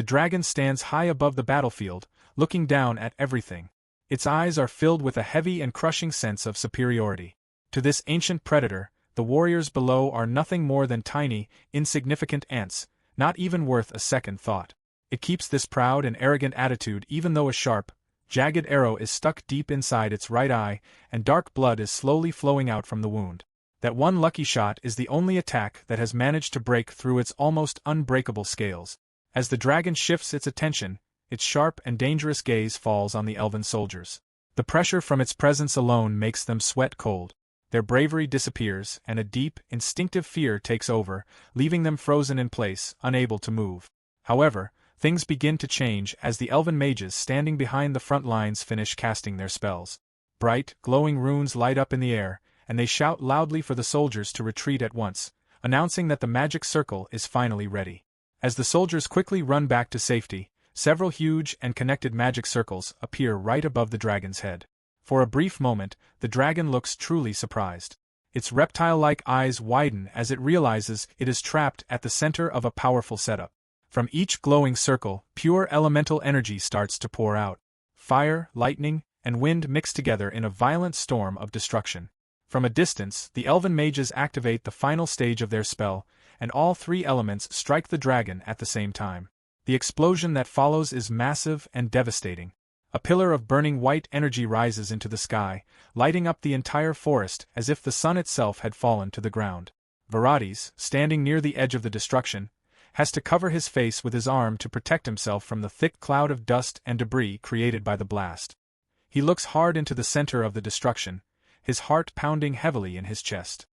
The dragon stands high above the battlefield, looking down at everything. Its eyes are filled with a heavy and crushing sense of superiority. To this ancient predator, the warriors below are nothing more than tiny, insignificant ants, not even worth a second thought. It keeps this proud and arrogant attitude even though a sharp, jagged arrow is stuck deep inside its right eye, and dark blood is slowly flowing out from the wound. That one lucky shot is the only attack that has managed to break through its almost unbreakable scales. As the dragon shifts its attention, its sharp and dangerous gaze falls on the elven soldiers. The pressure from its presence alone makes them sweat cold. Their bravery disappears, and a deep, instinctive fear takes over, leaving them frozen in place, unable to move. However, things begin to change as the elven mages standing behind the front lines finish casting their spells. Bright, glowing runes light up in the air, and they shout loudly for the soldiers to retreat at once, announcing that the magic circle is finally ready. As the soldiers quickly run back to safety, several huge and connected magic circles appear right above the dragon's head. For a brief moment, the dragon looks truly surprised. Its reptile-like eyes widen as it realizes it is trapped at the center of a powerful setup. From each glowing circle, pure elemental energy starts to pour out. Fire, lightning, and wind mix together in a violent storm of destruction. From a distance, the elven mages activate the final stage of their spell, and all three elements strike the dragon at the same time. The explosion that follows is massive and devastating. A pillar of burning white energy rises into the sky, lighting up the entire forest as if the sun itself had fallen to the ground. Vlad, standing near the edge of the destruction, has to cover his face with his arm to protect himself from the thick cloud of dust and debris created by the blast. He looks hard into the center of the destruction, his heart pounding heavily in his chest.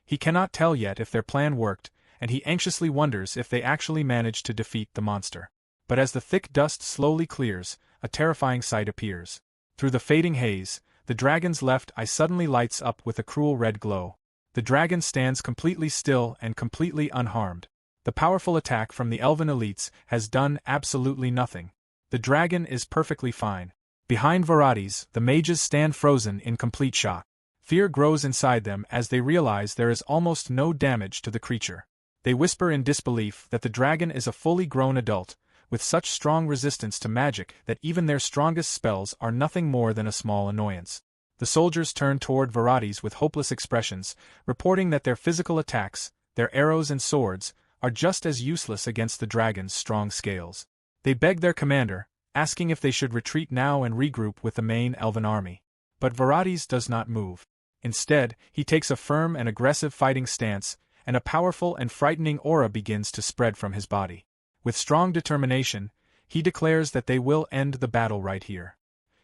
He cannot tell yet if their plan worked, and he anxiously wonders if they actually managed to defeat the monster. But as the thick dust slowly clears, a terrifying sight appears. Through the fading haze, the dragon's left eye suddenly lights up with a cruel red glow. The dragon stands completely still and completely unharmed. The powerful attack from the elven elites has done absolutely nothing. The dragon is perfectly fine. Behind Vlad, the mages stand frozen in complete shock. Fear grows inside them as they realize there is almost no damage to the creature. They whisper in disbelief that the dragon is a fully grown adult, with such strong resistance to magic that even their strongest spells are nothing more than a small annoyance. The soldiers turn toward Vlad with hopeless expressions, reporting that their physical attacks, their arrows and swords, are just as useless against the dragon's strong scales. They beg their commander, asking if they should retreat now and regroup with the main elven army. But Vlad does not move. Instead, he takes a firm and aggressive fighting stance, and a powerful and frightening aura begins to spread from his body. With strong determination, he declares that they will end the battle right here.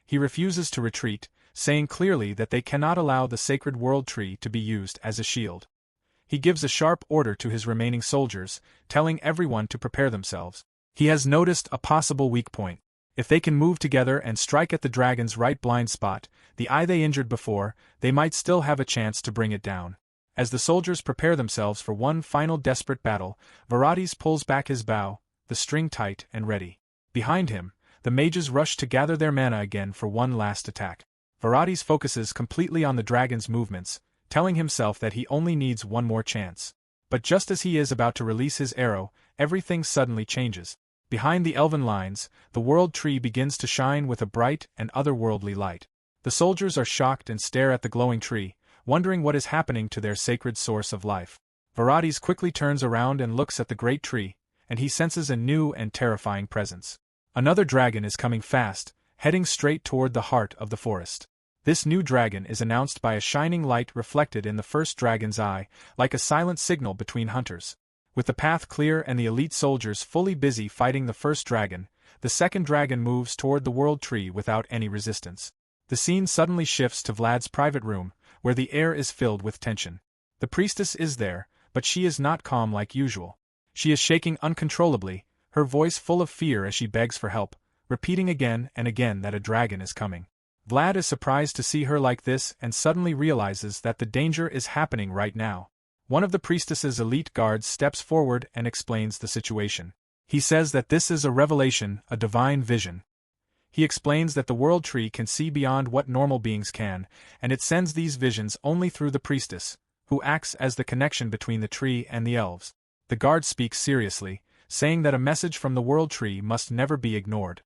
He refuses to retreat, saying clearly that they cannot allow the sacred world tree to be used as a shield. He gives a sharp order to his remaining soldiers, telling everyone to prepare themselves. He has noticed a possible weak point. If they can move together and strike at the dragon's right blind spot, the eye they injured before, they might still have a chance to bring it down. As the soldiers prepare themselves for one final desperate battle, Vlad pulls back his bow, the string tight and ready. Behind him, the mages rush to gather their mana again for one last attack. Vlad focuses completely on the dragon's movements, telling himself that he only needs one more chance. But just as he is about to release his arrow, everything suddenly changes. Behind the elven lines, the world tree begins to shine with a bright and otherworldly light. The soldiers are shocked and stare at the glowing tree, wondering what is happening to their sacred source of life. Vlad quickly turns around and looks at the great tree, and he senses a new and terrifying presence. Another dragon is coming fast, heading straight toward the heart of the forest. This new dragon is announced by a shining light reflected in the first dragon's eye, like a silent signal between hunters. With the path clear and the elite soldiers fully busy fighting the first dragon, the second dragon moves toward the world tree without any resistance. The scene suddenly shifts to Vlad's private room, where the air is filled with tension. The priestess is there, but she is not calm like usual. She is shaking uncontrollably, her voice full of fear as she begs for help, repeating again and again that a dragon is coming. Vlad is surprised to see her like this and suddenly realizes that the danger is happening right now. One of the priestess's elite guards steps forward and explains the situation. He says that this is a revelation, a divine vision. He explains that the world tree can see beyond what normal beings can, and it sends these visions only through the priestess, who acts as the connection between the tree and the elves. The guard speaks seriously, saying that a message from the World Tree must never be ignored.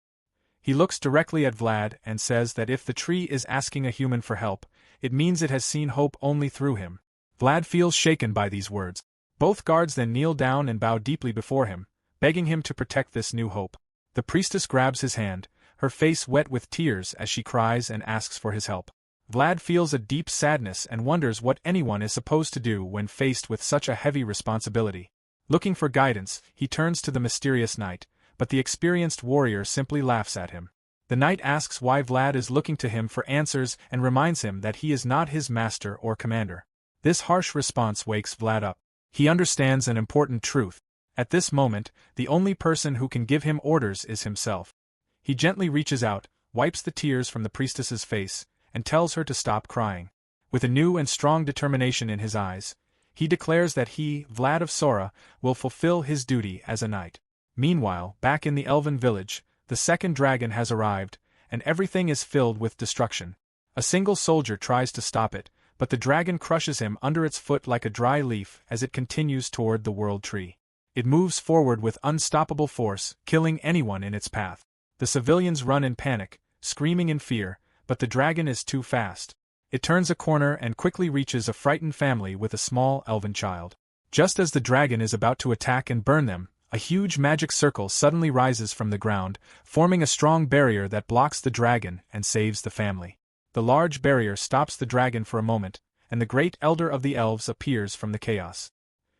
He looks directly at Vlad and says that if the tree is asking a human for help, it means it has seen hope only through him. Vlad feels shaken by these words. Both guards then kneel down and bow deeply before him, begging him to protect this new hope. The priestess grabs his hand, her face wet with tears as she cries and asks for his help. Vlad feels a deep sadness and wonders what anyone is supposed to do when faced with such a heavy responsibility. Looking for guidance, he turns to the mysterious knight, but the experienced warrior simply laughs at him. The knight asks why Vlad is looking to him for answers and reminds him that he is not his master or commander. This harsh response wakes Vlad up. He understands an important truth. At this moment, the only person who can give him orders is himself. He gently reaches out, wipes the tears from the priestess's face, and tells her to stop crying. With a new and strong determination in his eyes, he declares that he, Vlad of Sora, will fulfill his duty as a knight. Meanwhile, back in the elven village, the second dragon has arrived, and everything is filled with destruction. A single soldier tries to stop it, but the dragon crushes him under its foot like a dry leaf as it continues toward the World Tree. It moves forward with unstoppable force, killing anyone in its path. The civilians run in panic, screaming in fear, but the dragon is too fast. It turns a corner and quickly reaches a frightened family with a small elven child. Just as the dragon is about to attack and burn them, a huge magic circle suddenly rises from the ground, forming a strong barrier that blocks the dragon and saves the family. The large barrier stops the dragon for a moment, and the great elder of the elves appears from the chaos.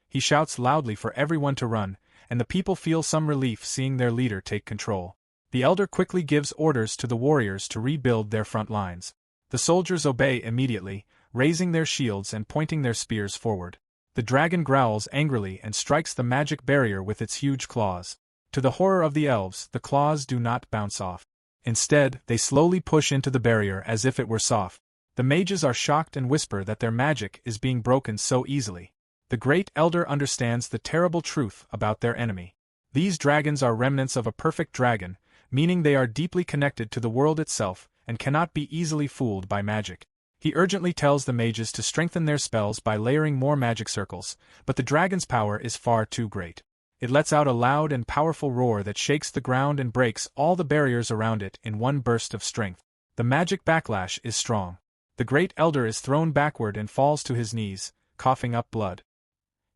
He shouts loudly for everyone to run, and the people feel some relief seeing their leader take control. The elder quickly gives orders to the warriors to rebuild their front lines. The soldiers obey immediately, raising their shields and pointing their spears forward. The dragon growls angrily and strikes the magic barrier with its huge claws. To the horror of the elves, the claws do not bounce off. Instead, they slowly push into the barrier as if it were soft. The mages are shocked and whisper that their magic is being broken so easily. The great elder understands the terrible truth about their enemy. These dragons are remnants of a perfect dragon, meaning they are deeply connected to the world itself and cannot be easily fooled by magic. He urgently tells the mages to strengthen their spells by layering more magic circles, but the dragon's power is far too great. It lets out a loud and powerful roar that shakes the ground and breaks all the barriers around it in one burst of strength. The magic backlash is strong. The great elder is thrown backward and falls to his knees, coughing up blood.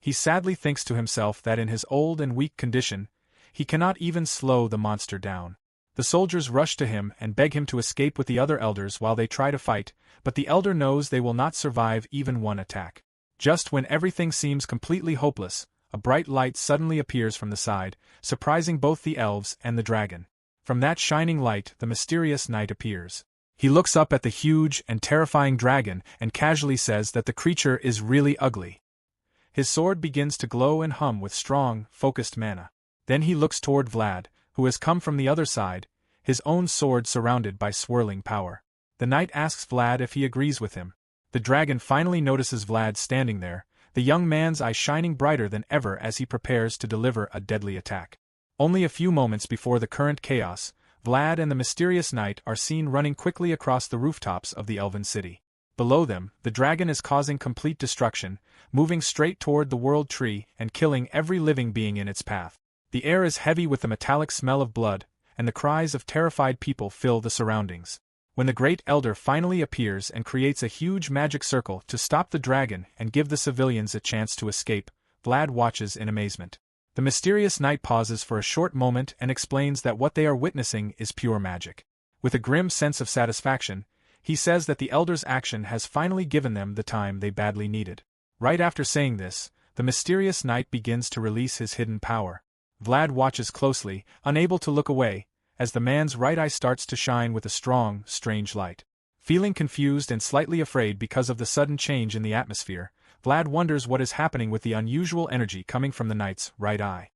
He sadly thinks to himself that in his old and weak condition, he cannot even slow the monster down. The soldiers rush to him and beg him to escape with the other elders while they try to fight, but the elder knows they will not survive even one attack. Just when everything seems completely hopeless, a bright light suddenly appears from the side, surprising both the elves and the dragon. From that shining light, the mysterious knight appears. He looks up at the huge and terrifying dragon and casually says that the creature is really ugly. His sword begins to glow and hum with strong, focused mana. Then he looks toward Vlad, who has come from the other side, his own sword surrounded by swirling power. The knight asks Vlad if he agrees with him. The dragon finally notices Vlad standing there, the young man's eyes shining brighter than ever as he prepares to deliver a deadly attack. Only a few moments before the current chaos, Vlad and the mysterious knight are seen running quickly across the rooftops of the elven city. Below them, the dragon is causing complete destruction, moving straight toward the World Tree and killing every living being in its path. The air is heavy with the metallic smell of blood, and the cries of terrified people fill the surroundings. When the great elder finally appears and creates a huge magic circle to stop the dragon and give the civilians a chance to escape, Vlad watches in amazement. The mysterious knight pauses for a short moment and explains that what they are witnessing is pure magic. With a grim sense of satisfaction, he says that the elder's action has finally given them the time they badly needed. Right after saying this, the mysterious knight begins to release his hidden power. Vlad watches closely, unable to look away, as the man's right eye starts to shine with a strong, strange light. Feeling confused and slightly afraid because of the sudden change in the atmosphere, Vlad wonders what is happening with the unusual energy coming from the knight's right eye.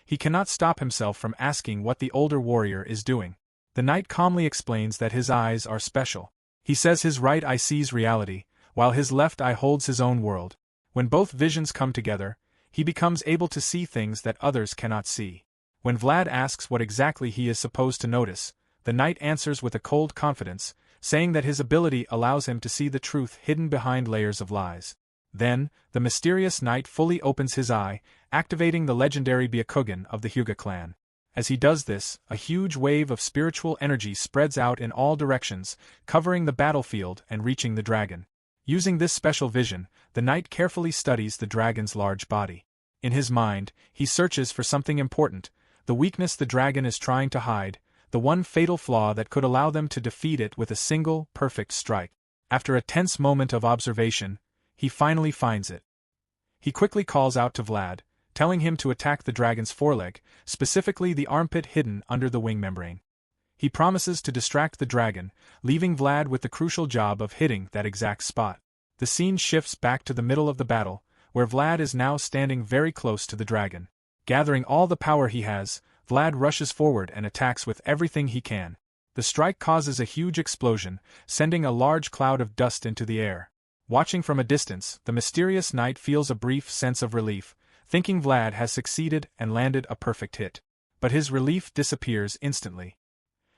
He cannot stop himself from asking what the older warrior is doing. The knight calmly explains that his eyes are special. He says his right eye sees reality, while his left eye holds his own world. When both visions come together, he becomes able to see things that others cannot see. When Vlad asks what exactly he is supposed to notice, the knight answers with a cold confidence, saying that his ability allows him to see the truth hidden behind layers of lies. Then, the mysterious knight fully opens his eye, activating the legendary Byakugan of the Hyuga clan. As he does this, a huge wave of spiritual energy spreads out in all directions, covering the battlefield and reaching the dragon. Using this special vision, the knight carefully studies the dragon's large body. In his mind, he searches for something important, the weakness the dragon is trying to hide, the one fatal flaw that could allow them to defeat it with a single, perfect strike. After a tense moment of observation, he finally finds it. He quickly calls out to Vlad, telling him to attack the dragon's foreleg, specifically the armpit hidden under the wing membrane. He promises to distract the dragon, leaving Vlad with the crucial job of hitting that exact spot. The scene shifts back to the middle of the battle, where Vlad is now standing very close to the dragon. Gathering all the power he has, Vlad rushes forward and attacks with everything he can. The strike causes a huge explosion, sending a large cloud of dust into the air. Watching from a distance, the mysterious knight feels a brief sense of relief, thinking Vlad has succeeded and landed a perfect hit. But his relief disappears instantly.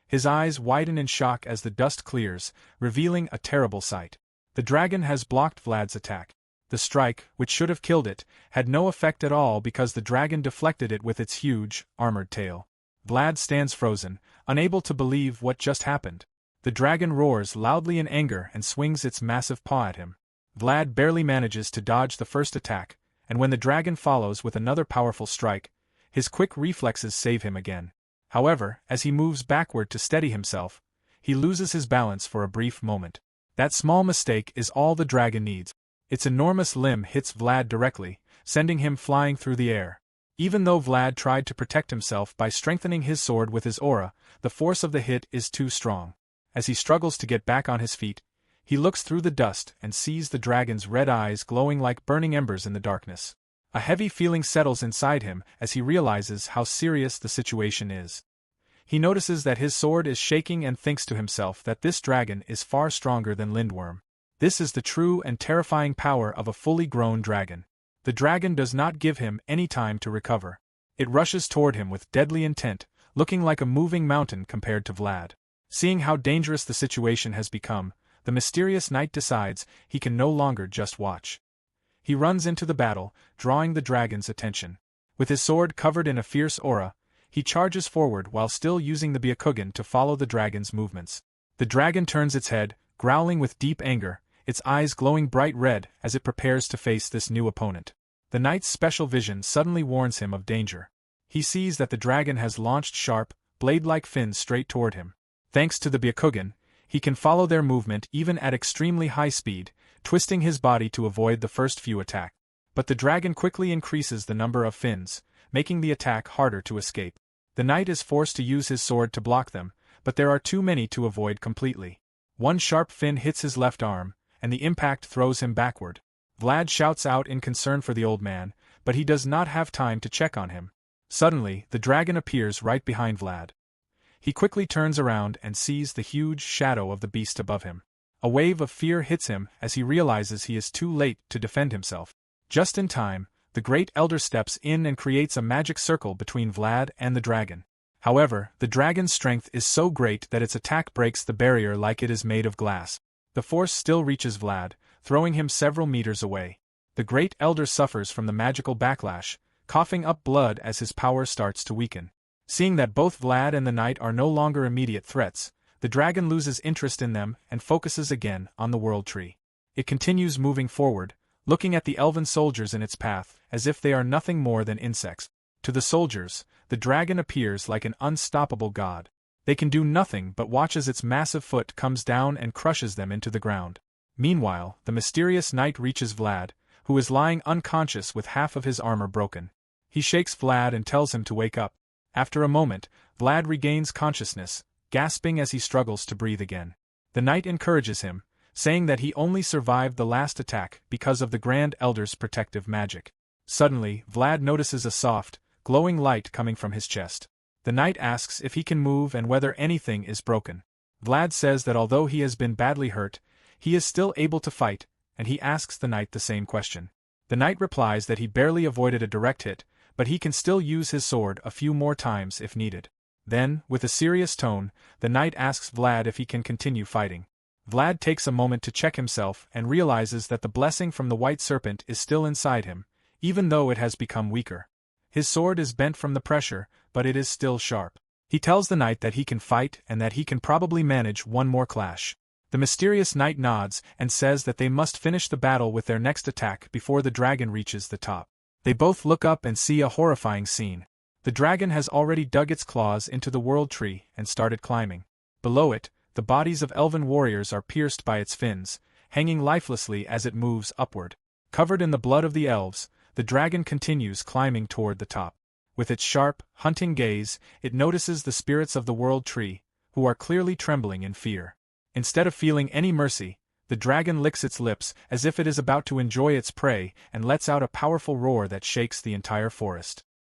His eyes widen in shock as the dust clears, revealing a terrible sight. The dragon has blocked Vlad's attack. The strike, which should have killed it, had no effect at all because the dragon deflected it with its huge, armored tail. Vlad stands frozen, unable to believe what just happened. The dragon roars loudly in anger and swings its massive paw at him. Vlad barely manages to dodge the first attack, and when the dragon follows with another powerful strike, his quick reflexes save him again. However, as he moves backward to steady himself, he loses his balance for a brief moment. That small mistake is all the dragon needs. Its enormous limb hits Vlad directly, sending him flying through the air. Even though Vlad tried to protect himself by strengthening his sword with his aura, the force of the hit is too strong. As he struggles to get back on his feet, he looks through the dust and sees the dragon's red eyes glowing like burning embers in the darkness. A heavy feeling settles inside him as he realizes how serious the situation is. He notices that his sword is shaking and thinks to himself that this dragon is far stronger than Lindworm. This is the true and terrifying power of a fully grown dragon. The dragon does not give him any time to recover. It rushes toward him with deadly intent, looking like a moving mountain compared to Vlad. Seeing how dangerous the situation has become, the mysterious knight decides he can no longer just watch. He runs into the battle, drawing the dragon's attention. With his sword covered in a fierce aura, he charges forward while still using the Byakugan to follow the dragon's movements. The dragon turns its head, growling with deep anger, its eyes glowing bright red as it prepares to face this new opponent. The knight's special vision suddenly warns him of danger. He sees that the dragon has launched sharp, blade-like fins straight toward him. Thanks to the Byakugan, he can follow their movement even at extremely high speed, twisting his body to avoid the first few attacks. But the dragon quickly increases the number of fins, making the attack harder to escape. The knight is forced to use his sword to block them, but there are too many to avoid completely. One sharp fin hits his left arm, and the impact throws him backward. Vlad shouts out in concern for the old man, but he does not have time to check on him. Suddenly, the dragon appears right behind Vlad. He quickly turns around and sees the huge shadow of the beast above him. A wave of fear hits him as he realizes he is too late to defend himself. Just in time, the Great Elder steps in and creates a magic circle between Vlad and the dragon. However, the dragon's strength is so great that its attack breaks the barrier like it is made of glass. The force still reaches Vlad, throwing him several meters away. The Great Elder suffers from the magical backlash, coughing up blood as his power starts to weaken. Seeing that both Vlad and the knight are no longer immediate threats, the dragon loses interest in them and focuses again on the world tree. It continues moving forward, looking at the elven soldiers in its path as if they are nothing more than insects. To the soldiers, the dragon appears like an unstoppable god. They can do nothing but watch as its massive foot comes down and crushes them into the ground. Meanwhile, the mysterious knight reaches Vlad, who is lying unconscious with half of his armor broken. He shakes Vlad and tells him to wake up. After a moment, Vlad regains consciousness, gasping as he struggles to breathe again. The knight encourages him, saying that he only survived the last attack because of the Grand Elder's protective magic. Suddenly, Vlad notices a soft, glowing light coming from his chest. The knight asks if he can move and whether anything is broken. Vlad says that although he has been badly hurt, he is still able to fight, and he asks the knight the same question. The knight replies that he barely avoided a direct hit, but he can still use his sword a few more times if needed. Then, with a serious tone, the knight asks Vlad if he can continue fighting. Vlad takes a moment to check himself and realizes that the blessing from the white serpent is still inside him, even though it has become weaker. His sword is bent from the pressure, but it is still sharp. He tells the knight that he can fight and that he can probably manage one more clash. The mysterious knight nods and says that they must finish the battle with their next attack before the dragon reaches the top. They both look up and see a horrifying scene. The dragon has already dug its claws into the world tree and started climbing. Below it, the bodies of elven warriors are pierced by its fins, hanging lifelessly as it moves upward. Covered in the blood of the elves, the dragon continues climbing toward the top. With its sharp, hunting gaze, it notices the spirits of the world tree, who are clearly trembling in fear. Instead of feeling any mercy, the dragon licks its lips as if it is about to enjoy its prey and lets out a powerful roar that shakes the entire forest.